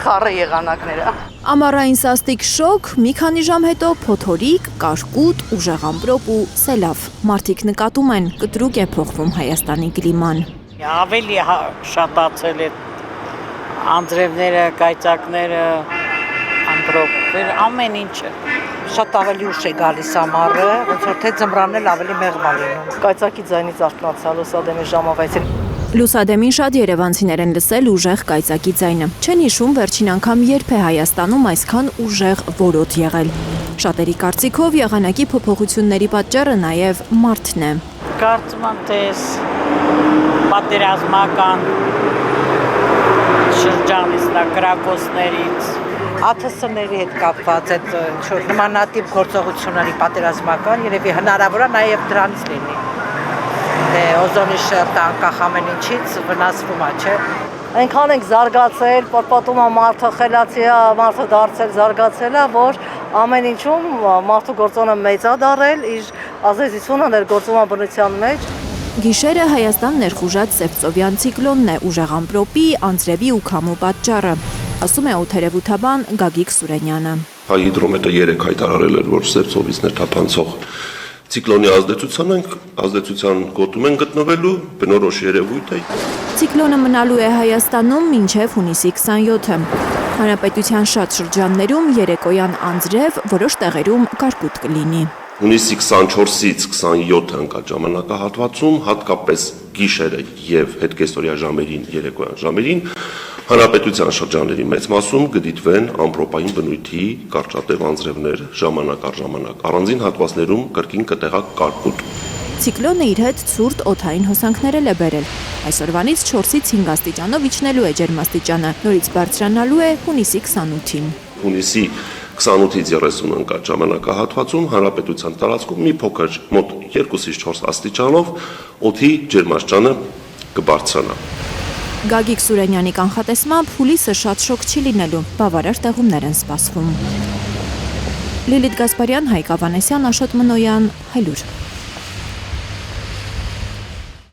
խառը եղանակները։ Ամառային սաստիկ շոկ, մի քանի ժամ հետո փոթորիկ, կարկուտ, ուժեղ ամպրոպ ու սելավ։ Մարդիկ նկատում են, կտրուկ է փոխվում Հայաստանի կլիման։ Ավելի շատացել է անձրևները, կայծակները, ամպրոպները, ամեն ինչը։ Շատ ավելի ուշ է գալիս ամառը, ոնց որ թե ձմռանն էլ ավելի մեղմ է լինում։ Կայծակի ձայնից արթնացա լուսադեմի ժամավայցին։ Լուսադեմին շատ երևանցիներ են լսել ուժեղ կայծակի ձայնը։ Չեն հիշում վերջին անգամ երբ է Հայաստանում այսքան ուժեղ որոտ եղել։ Շատերի կարծիքով եղանակի փոփոխությունների պատճառը նաև մարդն է։ Կարծում եմ, թե պատերազմական շրջանից, կրակոցներից, ԱԹՍ-ների հետ կապված այդ ինչ-որ նմանատիպ գործողությունների պատերազմական երևի հնարավոր է նաև դրանից լինի։ Օզոնի շերտը անկախ ամեն ինչից վնասվում է, չէ։ Այնքան ենք զարգացել, պատմում է մարդը խելացի է, մարդը դարձել զարգացել է, որ ամեն ինչում մարդու գործոնը մեծ է դարել, իր ազդեցությունը ներգործում է բնության մեջ։ Գիշերը Հայաստան ներխուժած Սևծովյան ցիկլոնն է ուժեղ ամպրոպի, անձրևի ու քամու պատճառը, ասում է օդերևութաբան Գագիկ Սուրենյանը։ Հիդրոմետրը 3 հայտարարել էր, որ Սևծովից ներթափանցող ցիկլոնի ազդեցության գոտում են գտնվելու, բնորոշ երևույթ է։ Ցիկլոնը մնալու է Հայաստանում մինչև հունիսի 27-ը։ Հանրապետության շատ շրջաններում երեկոյան անձրև, որոշ տեղերում կարկուտ կլինի։ Հունիսի 24-ից 27-ը ընկած ժամանակահատվածում, հատկապես գիշերը եւ հետկեսօրյա ժամերին, երեկոյան ժամերին, հանրապետության շրջանների մեծ մասում կդիտվեն ամպրոպային բնույթի կարճատև անձրևներ ժամանակ առ ժամանակ։ Առանձին հատվածներում կրկին կտեղա կարկուտ։ Ցիկլոնը իր հետ ցուրտ օդային հոսանքներ է բերել։ Այսօրվանից 4-ից 5 աստիճանով իջնելու է ջերմաստիճանը, նորից բարձրանալու է հունիսի 28-ին։ Հունիսի 28-ից 30 ընկած ժամանակահատվածում հանրապետության տարածքում մի փոքր մոտ 2-ից 4 աստիճանով օդի ջերմաստիճանը կբարձրանա։ Գագիկ Սուրենյանի կանխատեսմամբ հուլիսը շատ շոգ չի լինելու, բավարար տեղումներ են սպասվում։ Լիլիթ Գասպարյան, Հայկ Ավանեսյան, Աշոտ Մնոյան, Հայլուր։